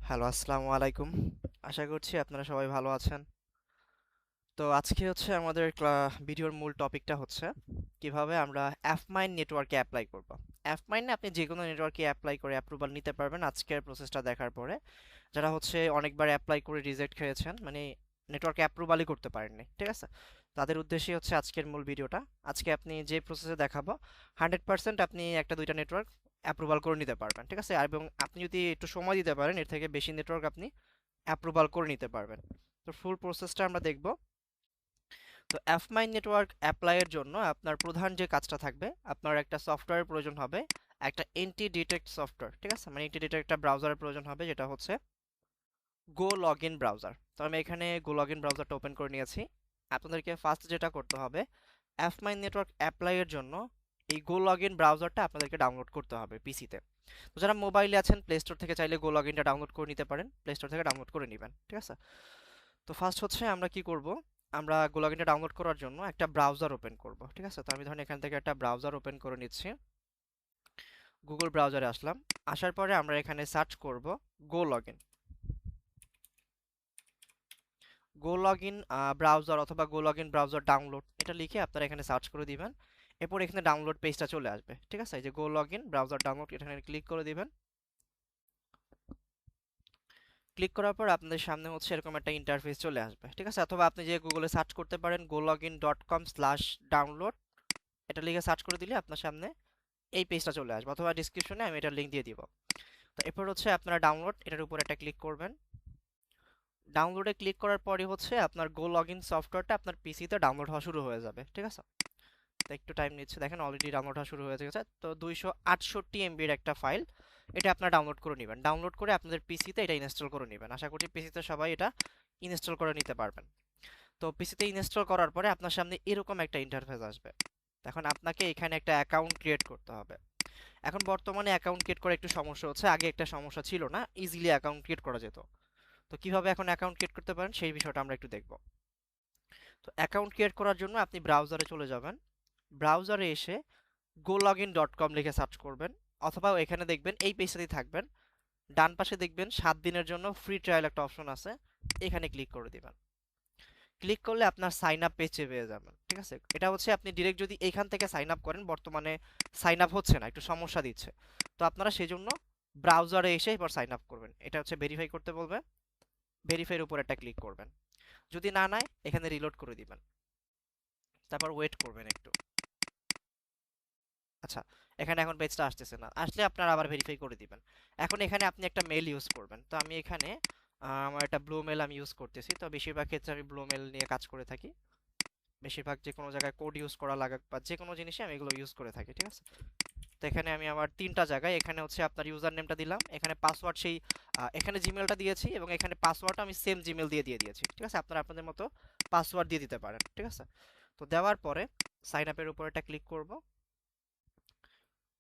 Hello, আসসালামু আলাইকুম। আশা করছি আপনারা সবাই ভালো আছেন। তো আজকে হচ্ছে আমাদের ভিডিওর মূল টপিকটা হচ্ছে কিভাবে আমরা অ্যাপমাইন নেটওয়ার্কে অ্যাপ্লাই করব। অ্যাপমাইনে আপনি যে কোনো নেটওয়ার্কে অ্যাপ্লাই করে অ্যাপ্রুভাল নিতে পারবেন আজকের প্রসেসটা দেখার পরে। যারা হচ্ছে অনেকবার অ্যাপ্লাই করে রিজেক্ট খেয়েছেন, মানে নেটওয়ার্কে অ্যাপ্রুভালই করতে পারেননি, ঠিক আছে? তাদের উদ্দেশ্যেই হচ্ছে আজকের মূল ভিডিওটা। আজকে আপনি যে প্রসেসে দেখাবো 100% আপনি একটা দুইটা নেটওয়ার্ক অ্যাপ্রুভাল করে নিতে পারবেন, ঠিক আছে? এবং আপনি যদি একটু সময় দিতে পারেন এর থেকে বেশি নেটওয়ার্ক আপনি অ্যাপ্রুভাল করে নিতে পারবেন। তো ফুল প্রসেসটা আমরা দেখব। তো অ্যাপমাইন নেটওয়ার্ক অ্যাপ্লাইয়ের জন্য আপনার প্রধান যে কাজটা থাকবে, আপনার একটা সফটওয়্যারের প্রয়োজন হবে, একটা এন্টি ডিটেক্ট সফটওয়্যার, ঠিক আছে? মানে এন্টি ডিটেক্ট একটা ব্রাউজারের প্রয়োজন হবে, যেটা হচ্ছে গো লগ ইন ব্রাউজার। তো আমি এখানে গো লগ ইন ব্রাউজারটা ওপেন করে নিয়েছি। আপনাদেরকে ফার্স্ট যেটা করতে হবে, অ্যাপমাইন নেটওয়ার্ক অ্যাপ্লাইয়ের জন্য এই গো লগ ইন ব্রাউজারটা আপনাদেরকে ডাউনলোড করতে হবে পিসিতে। তো যারা মোবাইলে আছেন, প্লে স্টোর থেকে চাইলে গো লগ ইনটা ডাউনলোড করে নিতে পারেন, প্লে স্টোর থেকে ডাউনলোড করে নেবেন, ঠিক আছে? তো ফার্স্ট হচ্ছে আমরা কি করব, আমরা গো লগ ইনটা ডাউনলোড করার জন্য একটা ব্রাউজার ওপেন করব, ঠিক আছে? তো আমি ধরেন এখান থেকে একটা ব্রাউজার ওপেন করে নিচ্ছি। গুগল ব্রাউজারে আসলাম। আসার পরে আমরা এখানে সার্চ করব go log in. Go log in browser অথবা go log in browser download এটা লিখে আপনারা এখানে সার্চ করে দিবেন। এরপর এখানে ডাউনলোড পেজটা চলে আসবে, ঠিক আছে? এই যে গো লগ ইন ব্রাউজার ডাউনলোড, এখানে ক্লিক করে দিবেন। ক্লিক করার পর আপনাদের সামনে হচ্ছে এরকম একটা ইন্টারফেস চলে আসবে, ঠিক আছে? অথবা আপনি যে গুগলে সার্চ করতে পারেন gologin.com/download, এটা লিখে সার্চ করে দিলে আপনার সামনে এই পেজটা চলে আসবে, অথবা ডিসক্রিপশনে আমি এটার লিংক দিয়ে দিব। তো এরপর হচ্ছে আপনারা ডাউনলোড এটার উপর একটা ক্লিক করবেন। ডাউনলোডে ক্লিক করার পরে হচ্ছে আপনার গো লগ ইন সফটওয়্যারটা আপনার পিসিতে ডাউনলোড হওয়া শুরু হয়ে যাবে, ঠিক আছে? তো একটু টাইম নিচ্ছে, দেখেন অলরেডি ডাউনলোড হওয়া শুরু হয়ে গেছে। তো 268 এমবির একটা ফাইল, এটা আপনারা ডাউনলোড করে নেবেন। ডাউনলোড করে আপনাদের পিসিতে এটা ইনস্টল করে নেবেন। আশা করি পিসিতে সবাই এটা ইনস্টল করে নিতে পারবেন। তো পিসিতে ইনস্টল করার পরে আপনার সামনে এরকম একটা ইন্টারফেস আসবে। এখন আপনাকে এখানে একটা অ্যাকাউন্ট ক্রিয়েট করতে হবে। এখন বর্তমানে অ্যাকাউন্ট ক্রিয়েট করা একটু সমস্যা হচ্ছে, আগে একটা সমস্যা ছিল না, ইজিলি অ্যাকাউন্ট ক্রিয়েট করা যেত। তো কিভাবে এখন অ্যাকাউন্ট ক্রিয়েট করতে পারেন সেই বিষয়টা আমরা একটু দেখব। তো অ্যাকাউন্ট ক্রিয়েট করার জন্য আপনি ব্রাউজারে চলে যাবেন। ব্রাউজারে এসে gologin.com লিখে সার্চ করবেন, অথবা এখানে দেখবেন এই পেজটাতেই থাকবেন, ডান পাশে দেখবেন 7 দিনের জন্য ফ্রি ট্রায়াল একটা অপশন আছে, এখানে ক্লিক করে দিবেন। ক্লিক করলে আপনার সাইন আপ পেজে পেয়ে যাবেন, ঠিক আছে? এটা হচ্ছে আপনি ডিরেক্ট যদি এইখান থেকে সাইন আপ করেন, বর্তমানে সাইন আপ হচ্ছে না, একটু সমস্যা দিচ্ছে। তো আপনারা সেই জন্য ব্রাউজারে এসে এবার সাইন আপ করবেন। এটা হচ্ছে ভেরিফাই করতে বলবে, ভেরিফাইয়ের উপর একটা ক্লিক করবেন। যদি না নেয় এখানে রিলোড করে দিবেন, তারপর ওয়েট করবেন একটু। আচ্ছা, এখানে এখন পেজটা আসতেছে না, আসলে আপনারা আবার ভেরিফাই করে দিবেন। এখন এখানে আপনি একটা মেল ইউজ করবেন। তো আমি এখানে আমার একটা ব্লু মেল আমি ইউজ করতেছি। তো বেশিরভাগ ক্ষেত্রে আমি ব্লু মেল নিয়ে কাজ করে থাকি। বেশিরভাগ যে কোনো জায়গায় কোড ইউজ করা লাগে বা যে কোনো জিনিসে আমি এগুলো ইউজ করে থাকি, ঠিক আছে? তো এখানে আমি আমার তিনটা জায়গায়, এখানে হচ্ছে আপনার ইউজার নেমটা দিলাম, এখানে পাসওয়ার্ড সেই এখানে জিমেলটা দিয়েছি, এবং এখানে পাসওয়ার্ডটা আমি সেম জিমেল দিয়ে দিয়েছি, ঠিক আছে? আপনারা আপনাদের মতো পাসওয়ার্ড দিয়ে দিতে পারেন, ঠিক আছে? তো দেওয়ার পরে সাইন আপের উপর একটা ক্লিক করব।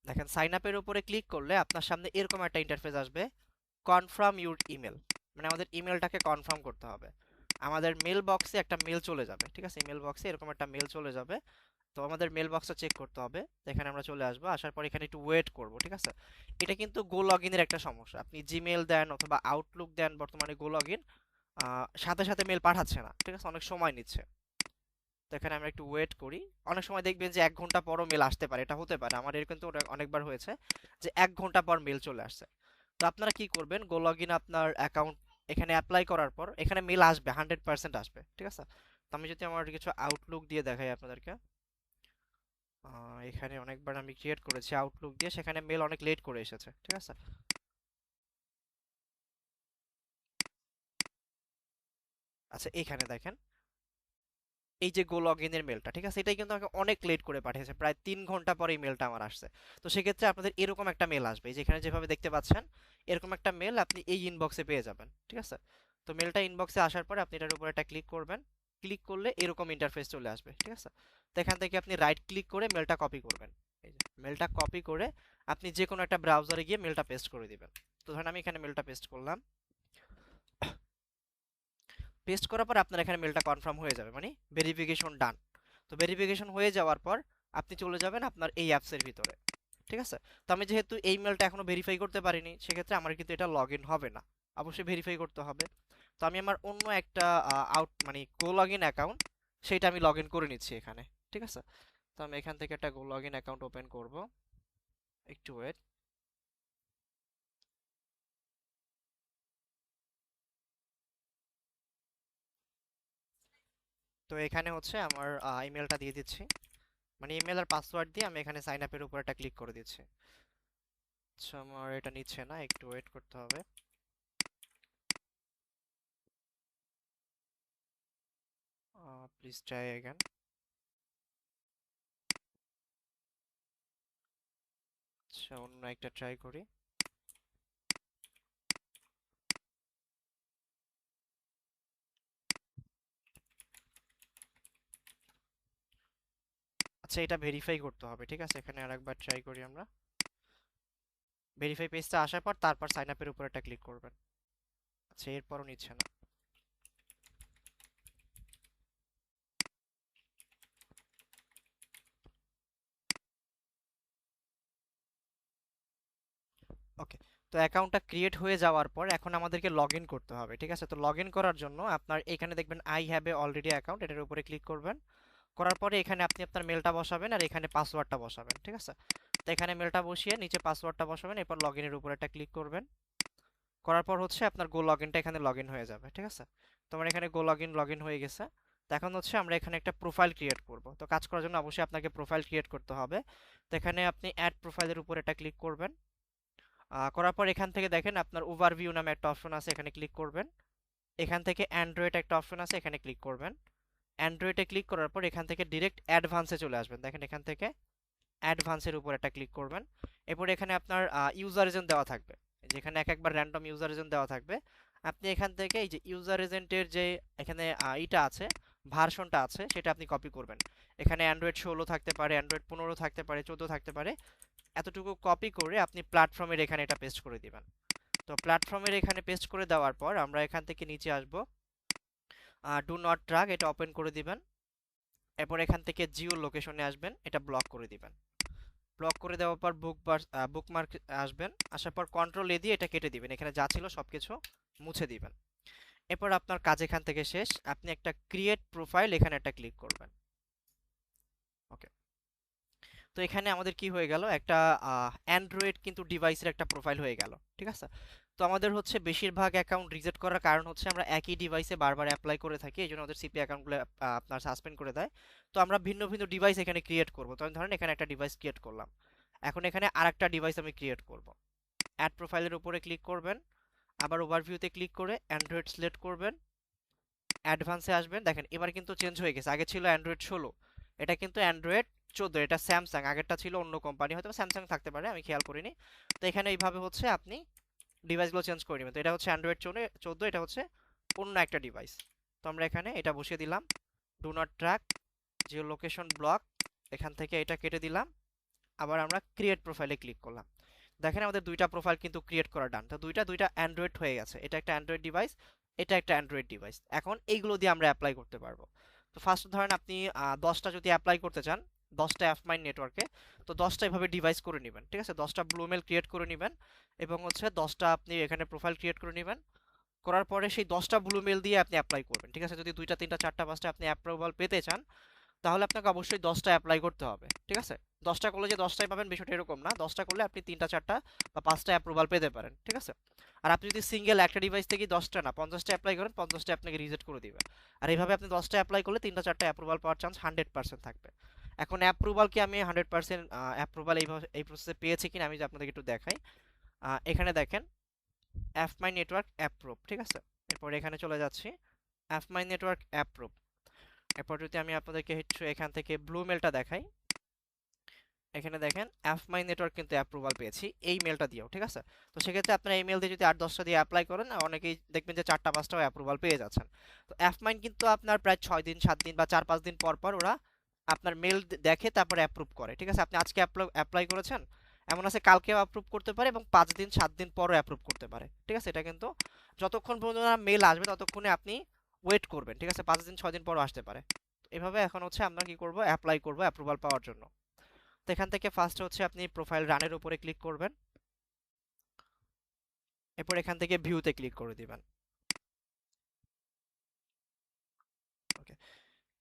দেখেন সাইন আপের উপরে ক্লিক করলে আপনার সামনে এরকম একটা ইন্টারফেস আসবে, কনফার্ম ইউর ইমেল। মানে আমাদের ইমেলটাকে কনফার্ম করতে হবে। আমাদের মেল বক্সে একটা মেল চলে যাবে, ঠিক আছে? ইমেল বক্সে এরকম একটা মেল চলে যাবে। তো আমাদের মেল বক্সটা চেক করতে হবে। তো এখানে আমরা চলে আসবো, আসার পর এখানে একটু ওয়েট করব, ঠিক আছে? এটা কিন্তু গো লগ ইনের একটা সমস্যা। আপনি জিমেল দেন অথবা আউটলুক দেন, বর্তমানে গো লগ ইন সাথে সাথে মেল পাঠাচ্ছে না, ঠিক আছে? অনেক সময় নিচ্ছে। তো এখানে আমরা একটু ওয়েট করি। অনেক সময় দেখবেন যে 1 ঘন্টা পরও মেল আসতে পারে, এটা হতে পারে, আমার এর কিন্তু অনেকবার হয়েছে যে 1 ঘন্টা পর মেল চলে আসছে। তো আপনারা কি করবেন, গো লগ ইন আপনার অ্যাকাউন্ট এখানে অ্যাপ্লাই করার পর এখানে মেল আসবে, 100% আসবে, ঠিক আছে? তো আমি যদি আমার কিছু আউটলুক দিয়ে দেখাই আপনাদেরকে, এখানে অনেকবার আমি ক্রিয়েট করেছি আউটলুক দিয়ে, সেখানে মেল অনেক লেট করে এসেছে, ঠিক আছে? আচ্ছা, এখানে দেখেন এই যে গো লগ ইনের মেলটা, ঠিক আছে? এটাই কিন্তু আমাকে অনেক লেট করে পাঠিয়েছে, প্রায় 3 ঘন্টা পরে এই মেলটা আমার আসছে। তো সেক্ষেত্রে আপনাদের এরকম একটা মেল আসবে, এই যে এখানে যেভাবে দেখতে পাচ্ছেন, এরকম একটা মেল আপনি এই ইনবক্সে পেয়ে যাবেন, ঠিক আছে? তো মেলটা ইনবক্সে আসার পরে আপনি এটার উপর একটা ক্লিক করবেন। ক্লিক করলে এরকম ইন্টারফেস চলে আসবে, ঠিক আছে? তো এখান থেকে আপনি রাইট ক্লিক করে মেলটা কপি করবেন। এই যে মেলটা কপি করে আপনি যে কোনো একটা ব্রাউজারে গিয়ে মেলটা পেস্ট করে দিবেন। তো ধরেন আমি এখানে মেলটা পেস্ট করলাম। পেস্ট করার পর আপনার এখানে মেলটা কনফার্ম হয়ে যাবে, মানে ভেরিফিকেশন ডান। তো ভেরিফিকেশন হয়ে যাওয়ার পর আপনি চলে যাবেন আপনার এই অ্যাপসের ভিতরে, ঠিক আছে? তো আমি যেহেতু এই মেলটা এখনো ভেরিফাই করতে পারিনি, সেক্ষেত্রে আমার কিন্তু এটা লগ ইন হবে না। অবশ্যই ভেরিফাই করতে হবে। তো আমি আমার অন্য একটা মানে গো লগ ইন অ্যাকাউন্ট, সেটা আমি লগ ইন করে নিচ্ছি এখানে। ঠিক আছে, তো আমি এখান থেকে একটা গো লগ ইন অ্যাকাউন্ট ওপেন করব। একটু ওয়েট। তো এখানে হচ্ছে আমার ইমেলটা দিয়ে দিচ্ছি, মানে ইমেল আর পাসওয়ার্ড দিয়ে আমি এখানে সাইন আপের উপর একটা ক্লিক করে দিচ্ছি। আচ্ছা, আমার এটা নিচ্ছে না, একটু ওয়েট করতে হবে। Please try again. আচ্ছা, অন্য একটা ট্রাই করি। আচ্ছা, এটা ভেরিফাই করতে হবে, ঠিক আছে, এখানে আরেকবার ট্রাই করি আমরা। ভেরিফাই পেজটা আসার পর তারপর সাইন আপের উপর একটা ক্লিক করবেন। আচ্ছা, এরপরও নিচ্ছে না। ওকে, তো অ্যাকাউন্টটা ক্রিয়েট হয়ে যাওয়ার পর এখন আমাদেরকে লগ ইন করতে হবে। ঠিক আছে, তো লগ ইন করার জন্য আপনার এখানে দেখবেন I have a already account, এটার উপরে ক্লিক করবেন। করার পরে এখানে আপনি আপনার মেলটা বসাবেন আর এখানে পাসওয়ার্ডটা বসাবেন। ঠিক আছে, তো এখানে মেলটা বসিয়ে নিচে পাসওয়ার্ডটা বসাবেন, এরপর লগ ইনের উপর একটা ক্লিক করবেন। করার পর হচ্ছে আপনার গো লগ ইনটা এখানে লগ ইন হয়ে যাবে। ঠিক আছে, তোমার এখানে গো লগ ইন হয়ে গেছে। তো এখন হচ্ছে আমরা এখানে একটা প্রোফাইল ক্রিয়েট করব। তো কাজ করার জন্য অবশ্যই আপনাকে প্রোফাইল ক্রিয়েট করতে হবে। তো এখানে আপনি অ্যাড প্রোফাইলের উপর এটা ক্লিক করবেন। করার পর এখান থেকে দেখেন আপনার ওভারভিউ নামে একটা অপশন আছে, এখানে ক্লিক করবেন। এখান থেকে অ্যান্ড্রয়েড একটা অপশন আছে, এখানে ক্লিক করবেন। অ্যান্ড্রয়েডে ক্লিক করার পর এখান থেকে ডিরেক্ট অ্যাডভান্সে চলে আসবেন। দেখেন এখান থেকে অ্যাডভান্সের উপর একটা ক্লিক করবেন। এরপর এখানে আপনার ইউজার এজেন্ট দেওয়া থাকবে, যেখানে এক একবার র্যান্ডম ইউজার এজেন্ট দেওয়া থাকবে। আপনি এখান থেকে এই যে ইউজার এজেন্টের যে এখানে ইটা আছে, ভার্সনটা আছে, সেটা আপনি কপি করবেন। এখানে অ্যান্ড্রয়েড 16 থাকতে পারে, অ্যান্ড্রয়েড 15 থাকতে পারে, 14 থাকতে পারে। এতটুকু কপি করে আপনি প্ল্যাটফর্মের এখানে এটা পেস্ট করে দিবেন। তো প্ল্যাটফর্মের এখানে পেস্ট করে দেওয়ার পর আমরা এখান থেকে নিচে আসব, ডু নট ট্র্যাক এটা ওপেন করে দিবেন। এরপর এখান থেকে জিও লোকেশনে আসবেন, এটা ব্লক করে দিবেন। ব্লক করে দেওয়ার পর বুকমার্ক আসবেন, আসার পর কন্ট্রোল এ দিয়ে এটা কেটে দিবেন, এখানে যা ছিল সবকিছু মুছে দিবেন। এরপর আপনার কাজ এখান থেকে শেষ, আপনি একটা ক্রিয়েট প্রোফাইল এখানে একটা ক্লিক করবেন। ওকে, তো এখানে আমাদের কি হয়ে গেল, একটা অ্যান্ড্রয়েড কিন্তু ডিভাইসের একটা প্রোফাইল হয়ে গেল। ঠিক আছে, তো আমাদের হচ্ছে বেশিরভাগ অ্যাকাউন্ট রিজেক্ট করার কারণ হচ্ছে আমরা একই ডিভাইসে বারবার অ্যাপ্লাই করে থাকি, এই জন্য আমাদের সিপি অ্যাকাউন্টগুলো আপনার সাসপেন্ড করে দেয়। তো আমরা ভিন্ন ভিন্ন ডিভাইস এখানে ক্রিয়েট করব। তো আমি ধরেন এখানে একটা ডিভাইস ক্রিয়েট করলাম, এখন এখানে আরেকটা ডিভাইস আমি ক্রিয়েট করব। অ্যাড প্রোফাইলের উপরে ক্লিক করবেন, আবার ওভারভিউতে ক্লিক করে অ্যান্ড্রয়েড সিলেক্ট করবেন, অ্যাডভান্সে আসবেন। দেখেন এবার কিন্তু চেঞ্জ হয়ে গেছে, আগে ছিল অ্যান্ড্রয়েড 16, এটা কিন্তু অ্যান্ড্রয়েড 14। এটা স্যামসাং, আগেরটা ছিল অন্য কোম্পানি, হয়তো স্যামসাং থাকতে পারে, আমি খেয়াল করিনি। তো এখানে এইভাবে হচ্ছে আপনি ডিভাইসগুলো চেঞ্জ করে নেবেন। তো এটা হচ্ছে অ্যান্ড্রয়েড 14, এটা হচ্ছে অন্য একটা ডিভাইস। তো আমরা এখানে এটা বসিয়ে দিলাম, do not track, Jio location block, এখান থেকে এটা কেটে দিলাম। আবার আমরা ক্রিয়েট প্রোফাইলে ক্লিক করলাম। দেখেন আমাদের দুইটা প্রোফাইল কিন্তু ক্রিয়েট করা ডান। তো দুইটা দুইটা অ্যান্ড্রয়েড হয়ে গেছে, এটা একটা অ্যান্ড্রয়েড ডিভাইস, এটা একটা অ্যান্ড্রয়েড ডিভাইস। এখন এইগুলো দিয়ে আমরা অ্যাপ্লাই করতে পারবো। তো ফার্স্ট ধরেন আপনি 10টা যদি অ্যাপ্লাই করতে চান, 10টা অ্যাপমাইন নেটওয়ার্কে, তো 10টা এভাবে ডিভাইস করে নেবেন। ঠিক আছে, 10টা ব্লুমেল ক্রিয়েট করে নেবেন এবং হচ্ছে 10টা আপনি এখানে প্রোফাইল ক্রিয়েট করে নেবেন। করার পরে সেই 10টা ব্লুমেল দিয়ে আপনি অ্যাপ্লাই করবেন। ঠিক আছে, যদি 2টা 3টা 4টা 5টা আপনি অ্যাপ্রুভাল পেতে চান, তাহলে আপনাকে অবশ্যই 10টা অ্যাপ্লাই করতে হবে। ঠিক আছে, 10টা করলে যে 10টাই পাবেন বিষয়টা এরকম না, 10টা করলে আপনি 3টা 4টা বা 5টা অ্যাপ্রুভাল পেতে পারেন। ঠিক আছে, আর আপনি যদি সিঙ্গেল একটা ডিভাইস থেকে 10টা না 50টা অ্যাপ্লাই করেন, 50টা আপনাকে রিজেক্ট করে দিবে। আর এইভাবে আপনি 10টা অ্যাপ্লাই করলে 3টা 4টা অ্যাপ্রুভাল পাওয়ার চান্স 100% থাকবে। এখন অ্যাপ্রুভাল কি আমি 100% অ্যাপ্রুভাল এই প্রসেসে পেয়েছি কিনা আমি আপনাদেরকে একটু দেখাই। এখানে দেখেন অ্যাপ মাই নেটওয়ার্ক অ্যাপ্রুভ। ঠিক আছে, এরপর এখানে চলে যাচ্ছি, অ্যাপ মাই নেটওয়ার্ক অ্যাপ্রুভ। এরপর যদি আমি আপনাদেরকে একটু এখান থেকে ব্লু মেলটা দেখাই, এখানে দেখেন অ্যাপ মাই নেটওয়ার্ক কিন্তু অ্যাপ্রুভাল পেয়েছি এই মেলটা দিয়েও। ঠিক আছে, তো সেক্ষেত্রে আপনার এই মেল দিয়ে যদি 8-10টা দিয়ে অ্যাপ্লাই করেন, অনেকেই দেখবেন যে 4টা 5টাও অ্যাপ্রুভাল পেয়ে যাচ্ছেন। তো অ্যাপ মাইন কিন্তু আপনার প্রায় 6 দিন 7 দিন বা 4-5 দিন পর পর ওরা আপনার মেল দেখে তারপরে অ্যাপ্রুভ করে। ঠিক আছে, আপনি আজকে অ্যাপ্লাই করেছেন, এমন আছে কালকেও অ্যাপ্রুভ করতে পারে এবং 5 দিন 7 দিন পরও অ্যাপ্রুভ করতে পারে। ঠিক আছে, এটা কিন্তু যতক্ষণ পর্যন্ত না মেল আসবে ততক্ষণে আপনি ওয়েট করবেন। ঠিক আছে, 5 দিন 6 দিন পরও আসতে পারে। তো এভাবে এখন হচ্ছে আমরা কি করব, অ্যাপ্লাই করব অ্যাপ্রুভাল পাওয়ার জন্য। তো এখান থেকে ফার্স্ট হচ্ছে আপনি প্রোফাইল রানের উপরে ক্লিক করবেন। এরপর এখান থেকে ভিউতে ক্লিক করে দিবেন। ওকে,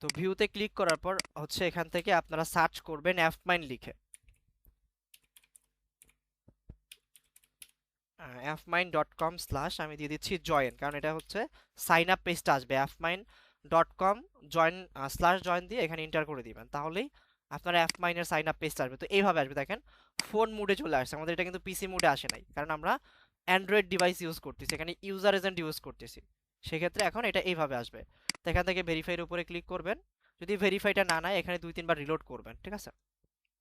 তো ভিউতে ক্লিক করার পর হচ্ছে এখান থেকে আপনারা সার্চ করবেন অ্যাফমাইন লিখে। fmine.com/ আমি দিয়ে দিচ্ছি জয়েন, কারণ এটা হচ্ছে সাইন আপ পেজটা আসবে। fmine.com জয়েন /জয়েন দিয়ে এখানে এন্টার করে দিবেন, তাহলেই আপনার fmine-এর সাইন আপ পেজটা আসবে। তো এইভাবে আসবে, দেখেন ফোন মোডে চলে আসছে আমাদের, এটা কিন্তু পিসি মোডে আসে নাই, কারণ আমরা অ্যান্ড্রয়েড ডিভাইস ইউজ করতেছি, এখানে ইউজার এজেন্ট ইউজ করতেছি। সেক্ষেত্রে এখন এটা এইভাবে আসবে। তো এখান থেকে ভেরিফাইয়ের উপরে ক্লিক করবেন। যদি ভেরিফাইটা না নেয় এখানে 2-3 বার রিলোড করবেন, ঠিক আছে?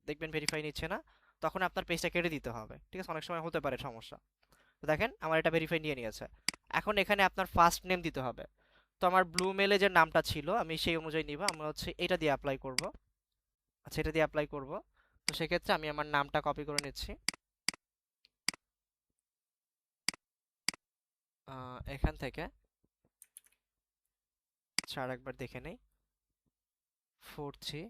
দেখবেন ভেরিফাই নিচ্ছে না, তখন আপনার পেজটা কেটে দিতে হবে, ঠিক আছে? অনেক সময় হতে পারে সমস্যা। তো দেখেন আমার এটা ভেরিফাই নিয়ে নিয়েছে। এখন এখানে আপনার ফার্স্ট নেম দিতে হবে। তো আমার ব্লু মেলে যে নামটা ছিল আমি সেই অনুযায়ী নিব, আমরা হচ্ছে এটা দিয়ে অ্যাপ্লাই করব। আচ্ছা, এটা দিয়ে অ্যাপ্লাই করব। তো সেক্ষেত্রে আমি আমার নামটা কপি করে নিচ্ছি। এখান থেকে আর একবার দেখে নেই, 43।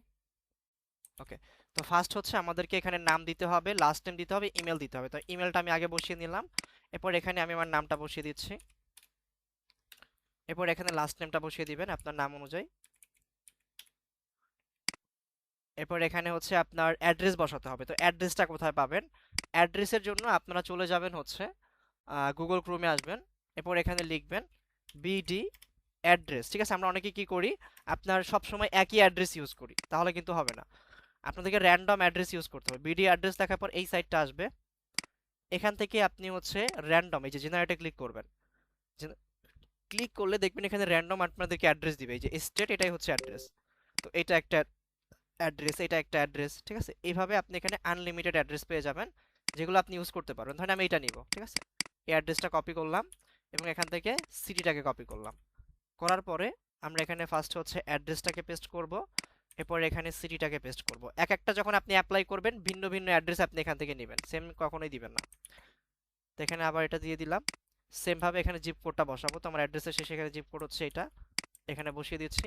ওকে, তো ফার্স্ট হচ্ছে আমাদেরকে এখানে নাম দিতে হবে, লাস্ট নেম দিতে হবে, ইমেল দিতে হবে। তো ইমেলটা আমি আগে বসিয়ে নিলাম। এরপর এখানে আমি আমার নামটা বসিয়ে দিচ্ছি। এরপর এখানে লাস্ট নেমটা বসিয়ে দিবেন আপনার নাম অনুযায়ী। এরপর এখানে হচ্ছে আপনার অ্যাড্রেস বসাতে হবে। তো অ্যাড্রেসটা কোথায় পাবেন? অ্যাড্রেসের জন্য আপনারা চলে যাবেন হচ্ছে গুগল ক্রোমে আসবেন। এরপর এখানে লিখবেন বিডি অ্যাড্রেস, ঠিক আছে? আমরা অনেকে কি করি, আপনার সব সময় একই অ্যাড্রেস ইউজ করি, তাহলে কিন্তু হবে না। আপনাদেরকে র্যান্ডম অ্যাড্রেস ইউজ করতে হবে। বিডি অ্যাড্রেস দেখার পর এই সাইটটা আসবে। এখান থেকে আপনি হচ্ছে র্যান্ডম, এই যে জেনারেটে ক্লিক করবেন। ক্লিক করলে দেখবেন এখানে র্যান্ডম আপনাদেরকে অ্যাড্রেস দিবে। এই যে স্টেট, এটাই হচ্ছে অ্যাড্রেস। তো এটা একটা অ্যাড্রেস, এটা একটা অ্যাড্রেস, ঠিক আছে? এইভাবে আপনি এখানে আনলিমিটেড অ্যাড্রেস পেয়ে যাবেন, যেগুলো আপনি ইউজ করতে পারবেন। ধরেন আমি এটা নিব, ঠিক আছে? এই অ্যাড্রেসটা কপি করলাম এবং এখান থেকে সিটিটাকে কপি করলাম। করার পরে আমরা এখানে ফার্স্ট হচ্ছে অ্যাড্রেসটাকে পেস্ট করব, এরপর এখানে সিটিটাকে পেস্ট করব। এক একটা যখন আপনি অ্যাপ্লাই করবেন ভিন্ন ভিন্ন অ্যাড্রেস আপনি এখান থেকে নেবেন, সেম কখনোই দিবেন না। তো এখানে আবার এটা দিয়ে দিলাম। সেম ভাবে এখানে জিপ কোডটা বসাবো। তো আমার অ্যাড্রেসের শেষে এখানে জিপ কোড হচ্ছে এটা, এখানে বসিয়ে দিচ্ছি।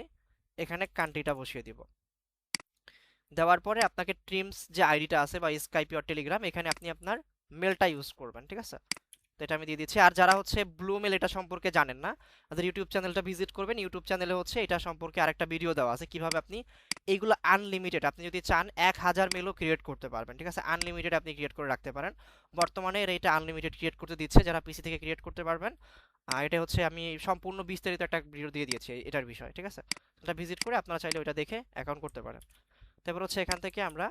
এখানে কান্ট্রিটা বসিয়ে দিব। দেওয়ার পরে আপনাকে ট্রিমস যে আইডিটা আছে বা স্কাইপ অর টেলিগ্রাম, এখানে আপনি আপনার মেলটা ইউজ করবেন, ঠিক আছে? তো এটা আমি দিয়ে দিচ্ছি। আর যারা হচ্ছে ব্লু মেল এটা সম্পর্কে জানেন না, তাদের ইউটিউব চ্যানেলটা ভিজিট করবেন। ইউটিউব চ্যানেলে হচ্ছে এটা সম্পর্কে আরেকটা ভিডিও দেওয়া আছে, কিভাবে আপনি এইগুলো আনলিমিটেড, আপনি যদি চান 1000 মেলও ক্রিয়েট করতে পারবেন, ঠিক আছে? আনলিমিটেড আপনি ক্রিয়েট করে রাখতে পারেন। বর্তমানে এটা আনলিমিটেড ক্রিয়েট করতে দিচ্ছে যারা পিসি থেকে ক্রিয়েট করতে পারবেন। এটা হচ্ছে আমি সম্পূর্ণ বিস্তারিত একটা ভিডিও দিয়ে দিয়েছি এটার বিষয়, ঠিক আছে? এটা ভিজিট করে আপনারা চাইলে ওইটা দেখে অ্যাকাউন্ট করতে পারেন। তারপর হচ্ছে এখান থেকে আমরা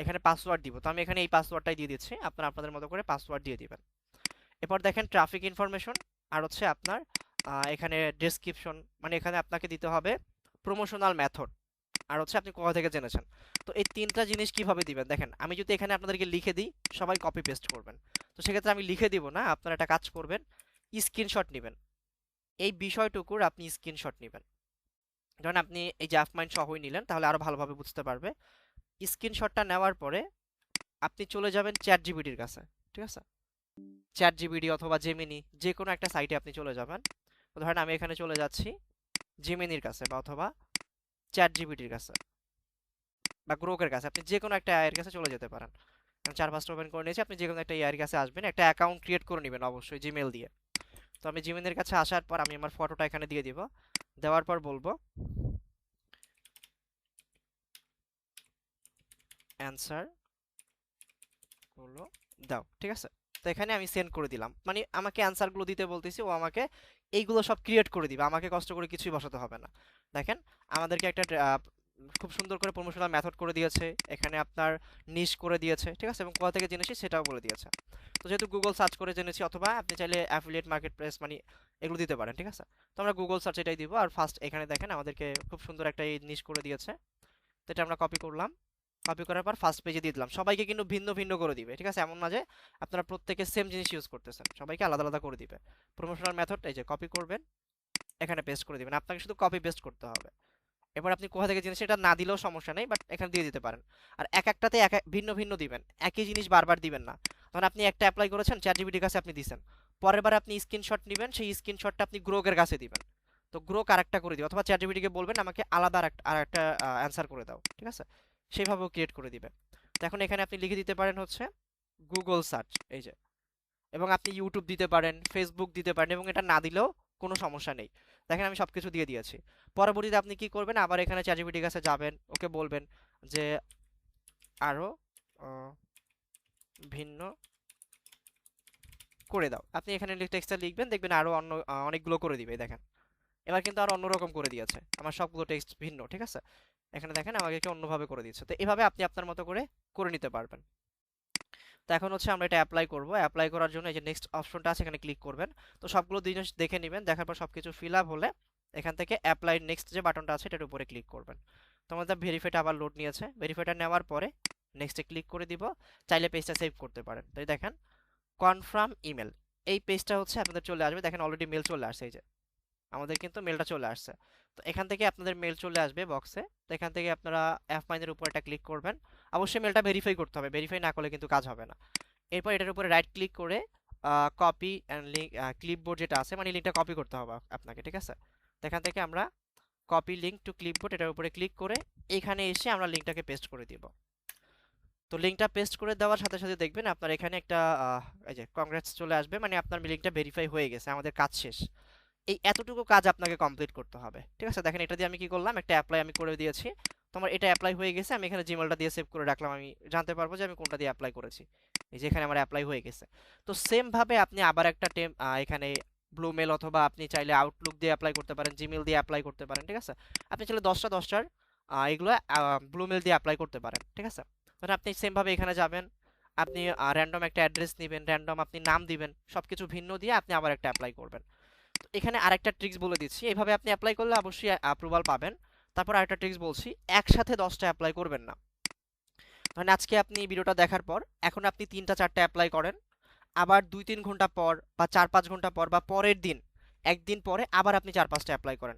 এখানে পাসওয়ার্ড দিব। তো আমি এখানে এই পাসওয়ার্ডটাই দিয়ে দিচ্ছি, আপনারা আপনাদের মতো করে পাসওয়ার্ড দিয়ে দিবেন। এরপর দেখেন ট্রাফিক ইনফরমেশন, আর হচ্ছে আপনার এখানে ডেসক্রিপশন, মানে এখানে আপনাকে দিতে হবে প্রমোশনাল মেথড, আর হচ্ছে আপনি কোথা থেকে জেনেছেন। তো এই তিনটা জিনিস কিভাবে দিবেন দেখেন, আমি যদি এখানে আপনাদেরকে লিখে দিই সবাই কপি পেস্ট করবেন। তো সেক্ষেত্রে আমি লিখে দিব না, আপনারা একটা কাজ করবেন, স্ক্রিনশট নেবেন। এই বিষয়টুকুর আপনি স্ক্রিনশট নেবেন। ধরেন আপনি এই যে অ্যাফমাইন্ড সহই নিলেন, তাহলে আরো ভালোভাবে বুঝতে পারবে। স্ক্রিনশটটা নেওয়ার পরে আপনি চলে যাবেন চ্যাট জিপিটির কাছে, ঠিক আছে? চ্যাট জিপিটি অথবা জেমিনি, যে কোনো একটা সাইটে আপনি চলে যাবেন। ধরেন আমি এখানে চলে যাচ্ছি জেমিনির কাছে বা অথবা চ্যাট জিপিটির কাছে বা গ্রোকের কাছে, আপনি যে কোনো একটা এআই এর কাছে চলে যেতে পারেন। আমি 4-5টা ওপেন করে নিয়েছি, আপনি যে কোনো একটা এআই এর কাছে আসবেন, একটা অ্যাকাউন্ট ক্রিয়েট করে নেবেন অবশ্যই জিমেল দিয়ে। তো আমি জিমেনের কাছে আসার পর আমি আমার ফটোটা এখানে দিয়ে দিব। দেওয়ার পর বলবো অ্যান্সার গুলো দাও, ঠিক আছে? তো এখানে আমি সেন্ড করে দিলাম, মানে আমাকে অ্যান্সার গুলো দিতে বলতেছি, ও আমাকে এইগুলো সব ক্রিয়েট করে দিবে, আমাকে কষ্ট করে কিছুই বসাতে হবে না। দেখেন আমাদেরকে একটা খুব সুন্দর করে প্রমোশনাল মেথড করে দিয়েছে, এখানে আপনার নিশ করে দিয়েছে, ঠিক আছে? এবং কোথা থেকে জেনেছি সেটাও বলে দিয়েছে। তো যেহেতু গুগল সার্চ করে জেনেছি, অথবা আপনি চাইলে অ্যাফিলিয়েট মার্কেট প্লেস মানে এগুলো দিতে পারেন, ঠিক আছে? তো আমরা গুগল সার্চ এটাই দিব। আর ফার্স্ট এখানে দেখেন আমাদেরকে খুব সুন্দর একটা নিশ করে দিয়েছে। তো এটা আমরা কপি করলাম। কপি করার পর ফার্স্ট পেজে দিয়ে দিলাম। সবাইকে কিন্তু ভিন্ন ভিন্ন করে দিবে, ঠিক আছে? এমন না যে আপনারা প্রত্যেকে সেম জিনিস ইউজ করতেছেন, সবাইকে আলাদা আলাদা করে দিবে। প্রমোশনাল মেথড, এই যে কপি করবেন, এখানে পেস্ট করে দিবেন। আপনাকে শুধু কপি পেস্ট করতে হবে। এবার আপনি কোথা থেকে জিনিস এটা না দিলেও সমস্যা নেই, বাট এখানে দিয়ে দিতে পারেন। আর এক একটাতে ভিন্ন ভিন্ন দিবেন, একই জিনিস বারবার দিবেন না। তখন আপনি একটা অ্যাপ্লাই করেছেন চ্যাটজিপিটির কাছে আপনি দিছেন, পরের বার আপনি স্ক্রিনশট নেবেন, সেই স্ক্রিনশটটা আপনি গ্রোকের কাছে দিবেন। তো গ্রোক আরেকটা করে দিবে, অথবা চ্যাটজিপিটিকে বলবেন আমাকে আলাদা আরেকটা অ্যান্সার করে দাও, ঠিক আছে? সেইভাবেও ক্রিয়েট করে দিবে। তো এখন এখানে আপনি লিখে দিতে পারেন হচ্ছে গুগল সার্চ, এই যে এবং আপনি ইউটিউব দিতে পারেন, ফেসবুক দিতে পারেন, এবং এটা না দিলেও কোনো সমস্যা নেই। দেখেন আমি সবকিছু দিয়ে দিয়েছি। পরবর্তীতে আপনি কি করবেন, আবার এখানে চ্যাটজিপিটির কাছে যাবেন, ওকে বলবেন যে আরো আহ, ভিন্ন করে দাও। আপনি এখানে টেক্সটটা লিখবেন, দেখবেন আরো অনেকগুলো করে দিবে। দেখেন এবার কিন্তু আর অন্যরকম করে দিয়েছে, আমার সবগুলো টেক্সট ভিন্ন, ঠিক আছে। এখানে দেখেন আমাকে অন্যভাবে করে দিচ্ছে। তো এভাবে আপনি আপনার মতো করে করে নিতে পারবেন। তো এখন হচ্ছে আমরা এটা অ্যাপ্লাই করব। অ্যাপ্লাই করার জন্য এই যে নেক্সট অপশনটা আছে, এখানে ক্লিক করবেন। তো সবগুলো জিনিস দেখে নেবেন, দেখার পর সবকিছু ফিল আপ হলে এখান থেকে অ্যাপ্লাই নেক্সট যে বাটনটা আছে এটার উপরে ক্লিক করবেন। তো আমাদের ভেরিফাইটা আবার লোড নিয়েছে, ভেরিফাইটা নেওয়ার পরে নেক্সটে ক্লিক করে দিব। চাইলে পেজটা সেভ করতে পারেন। তো এই দেখেন কনফার্ম ইমেল, এই পেজটা হচ্ছে আপনাদের চলে আসবে। দেখেন অলরেডি মেল চলে আসছে, এই যে আমাদের কিন্তু মেলটা চলে আসছে। তো এখান থেকে আপনাদের মেল চলে আসবে বক্সে। তো এখান থেকে আপনারা অ্যাপ মাইনের উপর একটা ক্লিক করবেন। অবশ্যই মেলটা ভেরিফাই করতে হবে, ভেরিফাই না করলে কিন্তু কাজ হবে না। এরপর এটার উপরে রাইট ক্লিক করে কপি অ্যান্ড লিঙ্ক, ক্লিপবোর্ড যেটা আছে, মানে লিঙ্কটা কপি করতে হবে আপনাকে, ঠিক আছে। তো এখান থেকে আমরা কপি লিঙ্ক টু ক্লিপবোর্ড এটার উপরে ক্লিক করে এখানে এসে আমরা লিঙ্কটাকে পেস্ট করে দিব। তো লিঙ্কটা পেস্ট করে দেওয়ার সাথে সাথে দেখবেন আপনার এখানে একটা এই যে কংগ্রেটস চলে আসবে, মানে আপনার লিঙ্কটা ভেরিফাই হয়ে গেছে, আমাদের কাজ শেষ। এই এতটুকু কাজ আপনাকে কমপ্লিট করতে হবে, ঠিক আছে। দেখেন এটা দিয়ে আমি কি করলাম, একটা অ্যাপ্লাই আমি করে দিয়েছি। তোমার এটা অ্যাপ্লাই হয়ে গেছে, আমি এখানে জিমেলটা দিয়ে সেভ করে রাখলাম, আমি জানতে পারবো যে আমি কোনটা দিয়ে অ্যাপ্লাই করেছি। এই যে এখানে আমার অ্যাপ্লাই হয়ে গেছে। তো সেম ভাবে আপনি আবার একটা এখানে ব্লু মেল, অথবা আপনি চাইলে আউটলুক দিয়ে অ্যাপ্লাই করতে পারেন, জিমেল দিয়ে অ্যাপ্লাই করতে পারেন, ঠিক আছে। আপনি চাইলে 10টার এগুলো ব্লু মেল দিয়ে অ্যাপ্লাই করতে পারেন, ঠিক আছে। মানে আপনি সেম ভাবে এখানে যাবেন, আপনি র্যান্ডম একটা অ্যাড্রেস নেবেন, র্যান্ডম আপনি নাম দিবেন, সবকিছু ভিন্ন দিয়ে আপনি আবার একটা অ্যাপ্লাই করবেন। এখানে আরেকটা ট্রিক্স বলে দিচ্ছি, এভাবে আপনি অ্যাপ্লাই করলে অবশ্যই অ্যাপ্রুভাল পাবেন। তারপর আরেকটা ট্রিক্স বলছি, একসাথে 10টা অ্যাপ্লাই করবেন না। মানে আজকে আপনি ভিডিওটা দেখার পর এখন আপনি 3টা 4টা অ্যাপ্লাই করেন, আবার 2-3 ঘন্টা পর বা 4-5 ঘন্টা পর বা পরের দিন, একদিন পরে আবার আপনি 4-5টা অ্যাপ্লাই করেন।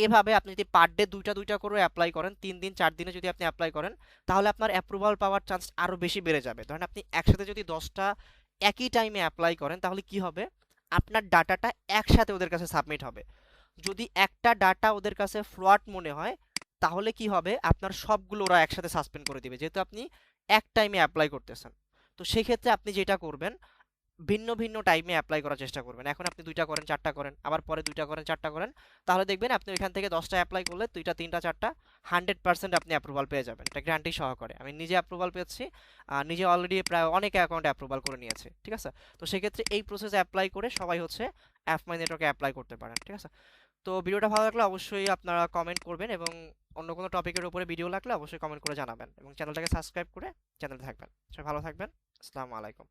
এভাবে আপনি যদি পার ডে 2টা 2টা করে অ্যাপ্লাই করেন, 3 দিন 4 দিনে যদি আপনি অ্যাপ্লাই করেন, তাহলে আপনার অ্যাপ্রুভাল পাওয়ার চান্স আরও বেশি বেড়ে যাবে। ধরেন আপনি একসাথে যদি 10টা একই টাইমে অ্যাপ্লাই করেন, তাহলে কি হবে, আপনার ডাটাটা একসাথে ওদের কাছে সাবমিট হবে। যদি একটা ডাটা ওদের কাছে ফ্রড মনে হয়, তাহলে কি হবে, আপনার সবগুলো ওরা একসাথে সাসপেন্ড করে দিবে, যেহেতু আপনি এক টাইমে অ্যাপ্লাই করতেছেন। তো সেক্ষেত্রে আপনি যেটা করবেন, ভিন্ন ভিন্ন টাইমে অ্যাপ্লাই করার চেষ্টা করবেন। এখন আপনি 2টা করেন 4টা করেন, আবার পরে 2টা করেন 4টা করেন, তাহলে দেখবেন আপনি ওইখান থেকে 10টা অ্যাপ্লাই করলে 2টা 3টা 4টা 100% আপনি অ্যাপ্রুভাল পেয়ে যাবেন, এটা গ্যারান্টি সহকারে। আমি নিজে অ্যাপ্রুভাল পেয়েছি, নিজে অলরেডি প্রায় অনেক অ্যাকাউন্ট অ্যাপ্রুভাল করে নিয়েছি, ঠিক আছে। তো সেক্ষেত্রে এই প্রসেস অ্যাপ্লাই করে সবাই হচ্ছে অ্যাপ মাই নেটওয়ার্কে অ্যাপ্লাই করতে পারেন, ঠিক আছে। তো ভিডিওটা ভালো লাগলে অবশ্যই আপনারা কমেন্ট করবেন, এবং অন্য কোনো টপিকের উপরে ভিডিও লাগলে অবশ্যই কমেন্ট করে জানাবেন, এবং চ্যানেলটাকে সাবস্ক্রাইব করে চ্যানেলে থাকবেন। সবাই ভালো থাকবেন। আসসালামু আলাইকুম।